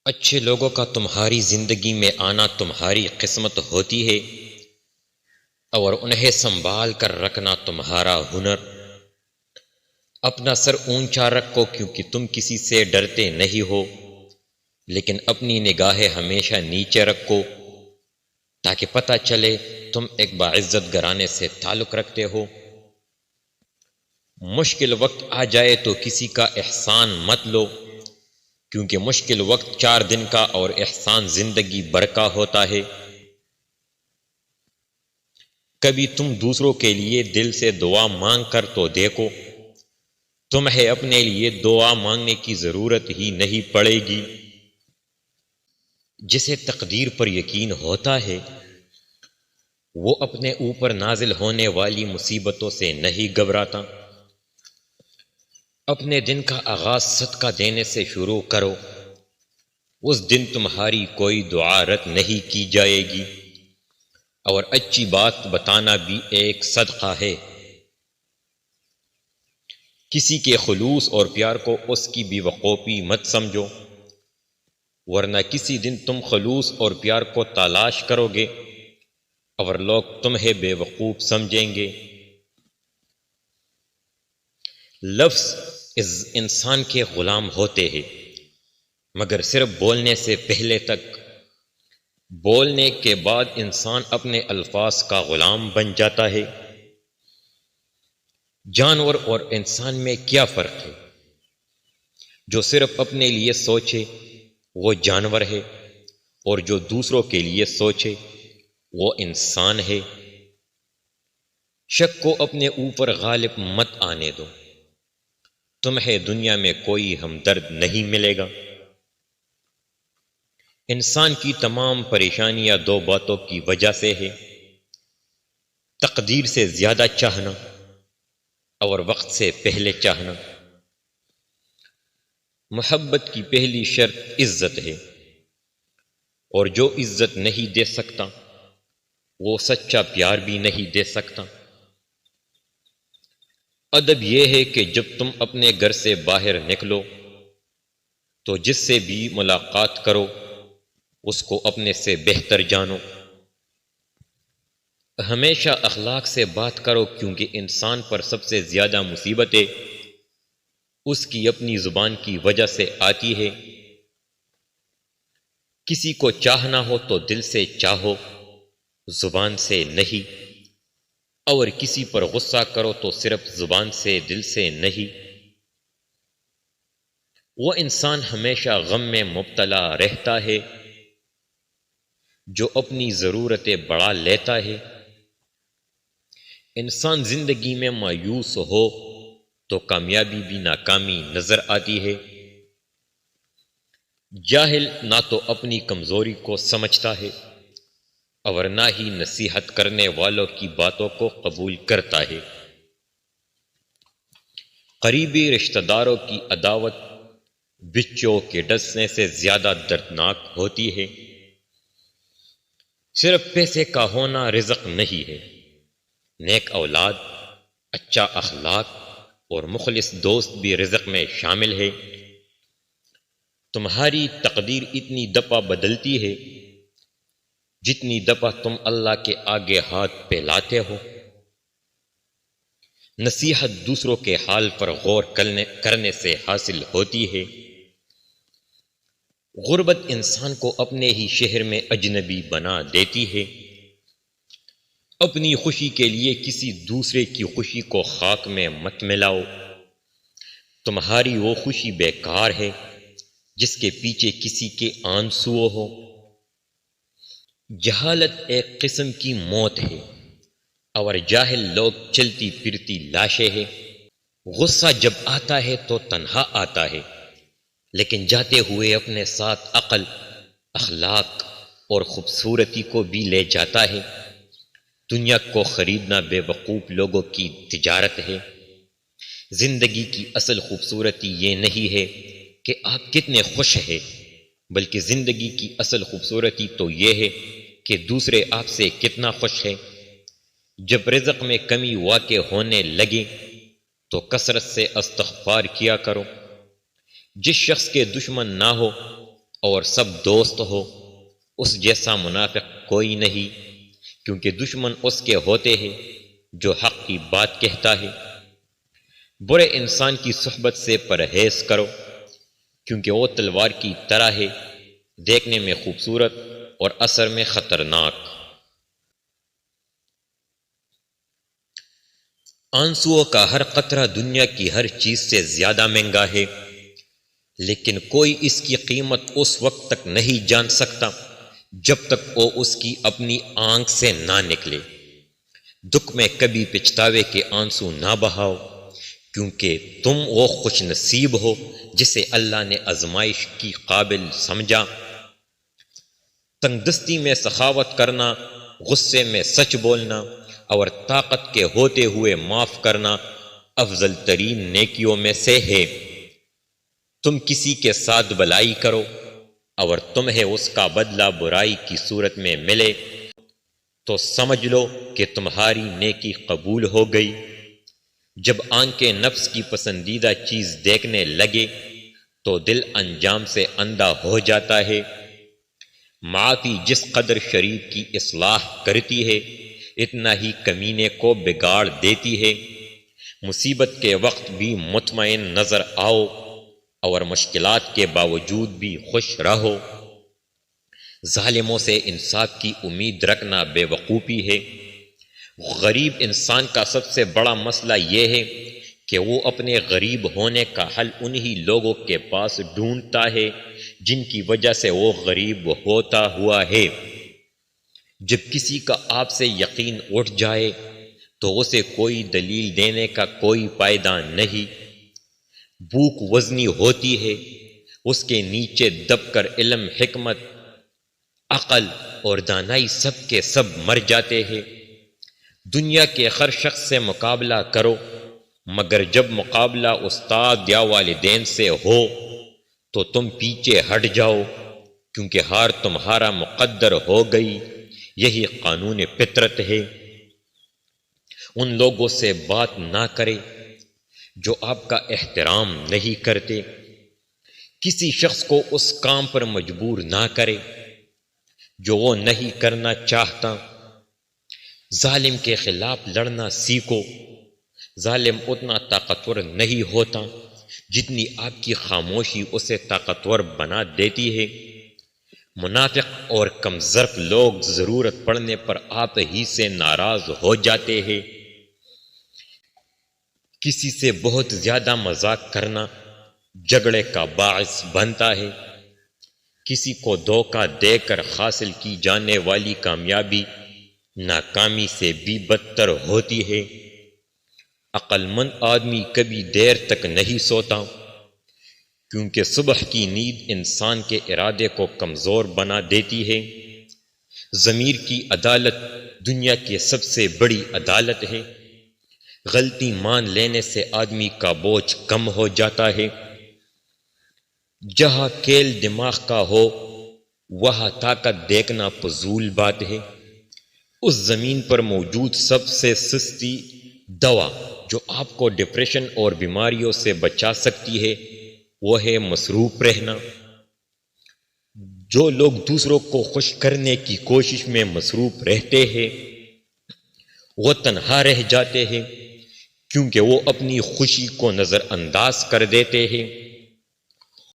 اچھے لوگوں کا تمہاری زندگی میں آنا تمہاری قسمت ہوتی ہے اور انہیں سنبھال کر رکھنا تمہارا ہنر۔ اپنا سر اونچا رکھو کیونکہ تم کسی سے ڈرتے نہیں ہو، لیکن اپنی نگاہیں ہمیشہ نیچے رکھو تاکہ پتہ چلے تم ایک باعزت گھرانے سے تعلق رکھتے ہو۔ مشکل وقت آ جائے تو کسی کا احسان مت لو، کیونکہ مشکل وقت 4 دن کا اور احسان زندگی بھر کا ہوتا ہے۔ کبھی تم دوسروں کے لیے دل سے دعا مانگ کر تو دیکھو، تمہیں اپنے لیے دعا مانگنے کی ضرورت ہی نہیں پڑے گی۔ جسے تقدیر پر یقین ہوتا ہے وہ اپنے اوپر نازل ہونے والی مصیبتوں سے نہیں گھبراتا۔ اپنے دن کا آغاز صدقہ دینے سے شروع کرو، اس دن تمہاری کوئی دعا رد نہیں کی جائے گی، اور اچھی بات بتانا بھی ایک صدقہ ہے۔ کسی کے خلوص اور پیار کو اس کی بے وقوفی مت سمجھو، ورنہ کسی دن تم خلوص اور پیار کو تلاش کرو گے اور لوگ تمہیں بے وقوف سمجھیں گے۔ لفظ انسان کے غلام ہوتے ہیں، مگر صرف بولنے سے پہلے تک۔ بولنے کے بعد انسان اپنے الفاظ کا غلام بن جاتا ہے۔ جانور اور انسان میں کیا فرق ہے؟ جو صرف اپنے لیے سوچے وہ جانور ہے، اور جو دوسروں کے لیے سوچے وہ انسان ہے۔ شک کو اپنے اوپر غالب مت آنے دو، تمہیں دنیا میں کوئی ہمدرد نہیں ملے گا۔ انسان کی تمام پریشانیاں 2 باتوں کی وجہ سے ہے: تقدیر سے زیادہ چاہنا اور وقت سے پہلے چاہنا۔ محبت کی پہلی شرط عزت ہے، اور جو عزت نہیں دے سکتا وہ سچا پیار بھی نہیں دے سکتا۔ ادب یہ ہے کہ جب تم اپنے گھر سے باہر نکلو تو جس سے بھی ملاقات کرو اس کو اپنے سے بہتر جانو۔ ہمیشہ اخلاق سے بات کرو، کیونکہ انسان پر سب سے زیادہ مصیبتیں اس کی اپنی زبان کی وجہ سے آتی ہے۔ کسی کو چاہنا ہو تو دل سے چاہو، زبان سے نہیں، اور کسی پر غصہ کرو تو صرف زبان سے، دل سے نہیں۔ وہ انسان ہمیشہ غم میں مبتلا رہتا ہے جو اپنی ضرورتیں بڑھا لیتا ہے۔ انسان زندگی میں مایوس ہو تو کامیابی بھی ناکامی نظر آتی ہے۔ جاہل نہ تو اپنی کمزوری کو سمجھتا ہے اور نہ ہی نصیحت کرنے والوں کی باتوں کو قبول کرتا ہے۔ قریبی رشتہ داروں کی عداوت بچوں کے ڈسنے سے زیادہ دردناک ہوتی ہے۔ صرف پیسے کا ہونا رزق نہیں ہے، نیک اولاد، اچھا اخلاق اور مخلص دوست بھی رزق میں شامل ہے۔ تمہاری تقدیر اتنی دفعہ بدلتی ہے جتنی دفعہ تم اللہ کے آگے ہاتھ پھیلاتے ہو۔ نصیحت دوسروں کے حال پر غور کرنے سے حاصل ہوتی ہے۔ غربت انسان کو اپنے ہی شہر میں اجنبی بنا دیتی ہے۔ اپنی خوشی کے لیے کسی دوسرے کی خوشی کو خاک میں مت ملاؤ، تمہاری وہ خوشی بیکار ہے جس کے پیچھے کسی کے آنسو ہو۔ جہالت ایک قسم کی موت ہے، اور جاہل لوگ چلتی پھرتی لاشیں ہیں۔ غصہ جب آتا ہے تو تنہا آتا ہے، لیکن جاتے ہوئے اپنے ساتھ عقل، اخلاق اور خوبصورتی کو بھی لے جاتا ہے۔ دنیا کو خریدنا بے وقوف لوگوں کی تجارت ہے۔ زندگی کی اصل خوبصورتی یہ نہیں ہے کہ آپ کتنے خوش ہیں، بلکہ زندگی کی اصل خوبصورتی تو یہ ہے کہ دوسرے آپ سے کتنا خوش ہیں۔ جب رزق میں کمی واقع ہونے لگے تو کثرت سے استغفار کیا کرو۔ جس شخص کے دشمن نہ ہو اور سب دوست ہو، اس جیسا منافق کوئی نہیں، کیونکہ دشمن اس کے ہوتے ہیں جو حق کی بات کہتا ہے۔ برے انسان کی صحبت سے پرہیز کرو، کیونکہ وہ تلوار کی طرح ہے، دیکھنے میں خوبصورت اور اثر میں خطرناک۔ آنسوؤں کا ہر قطرہ دنیا کی ہر چیز سے زیادہ مہنگا ہے، لیکن کوئی اس کی قیمت اس وقت تک نہیں جان سکتا جب تک وہ اس کی اپنی آنکھ سے نہ نکلے۔ دکھ میں کبھی پچھتاوے کے آنسو نہ بہاؤ، کیونکہ تم وہ خوش نصیب ہو جسے اللہ نے آزمائش کی قابل سمجھا۔ تنگ دستی میں سخاوت کرنا، غصے میں سچ بولنا اور طاقت کے ہوتے ہوئے معاف کرنا افضل ترین نیکیوں میں سے ہے۔ تم کسی کے ساتھ بلائی کرو اور تمہیں اس کا بدلہ برائی کی صورت میں ملے تو سمجھ لو کہ تمہاری نیکی قبول ہو گئی۔ جب آنکھیں نفس کی پسندیدہ چیز دیکھنے لگے تو دل انجام سے اندھا ہو جاتا ہے۔ معافی جس قدر شریف کی اصلاح کرتی ہے، اتنا ہی کمینے کو بگاڑ دیتی ہے۔ مصیبت کے وقت بھی مطمئن نظر آؤ اور مشکلات کے باوجود بھی خوش رہو۔ ظالموں سے انصاف کی امید رکھنا بے وقوفی ہے۔ غریب انسان کا سب سے بڑا مسئلہ یہ ہے کہ وہ اپنے غریب ہونے کا حل انہی لوگوں کے پاس ڈھونڈتا ہے جن کی وجہ سے وہ غریب ہوتا ہوا ہے۔ جب کسی کا آپ سے یقین اٹھ جائے تو اسے کوئی دلیل دینے کا کوئی فائدہ نہیں۔ بھوک وزنی ہوتی ہے، اس کے نیچے دب کر علم، حکمت، عقل اور دانائی سب کے سب مر جاتے ہیں۔ دنیا کے ہر شخص سے مقابلہ کرو، مگر جب مقابلہ استاد یا والدین سے ہو تو تم پیچھے ہٹ جاؤ، کیونکہ ہار تمہارا مقدر ہو گئی۔ یہی قانون فطرت ہے۔ ان لوگوں سے بات نہ کرے جو آپ کا احترام نہیں کرتے۔ کسی شخص کو اس کام پر مجبور نہ کرے جو وہ نہیں کرنا چاہتا۔ ظالم کے خلاف لڑنا سیکھو۔ ظالم اتنا طاقتور نہیں ہوتا جتنی آپ کی خاموشی اسے طاقتور بنا دیتی ہے۔ منافق اور کمزرف لوگ ضرورت پڑنے پر آپ ہی سے ناراض ہو جاتے ہیں۔ کسی سے بہت زیادہ مذاق کرنا جھگڑے کا باعث بنتا ہے۔ کسی کو دھوکہ دے کر حاصل کی جانے والی کامیابی ناکامی سے بھی بدتر ہوتی ہے۔ عقل مند آدمی کبھی دیر تک نہیں سوتا، کیونکہ صبح کی نیند انسان کے ارادے کو کمزور بنا دیتی ہے۔ ضمیر کی عدالت دنیا کی سب سے بڑی عدالت ہے۔ غلطی مان لینے سے آدمی کا بوجھ کم ہو جاتا ہے۔ جہاں کیل دماغ کا ہو وہاں طاقت دیکھنا فضول بات ہے۔ اس زمین پر موجود سب سے سستی دوا جو آپ کو ڈپریشن اور بیماریوں سے بچا سکتی ہے وہ ہے مصروف رہنا۔ جو لوگ دوسروں کو خوش کرنے کی کوشش میں مصروف رہتے ہیں وہ تنہا رہ جاتے ہیں، کیونکہ وہ اپنی خوشی کو نظر انداز کر دیتے ہیں۔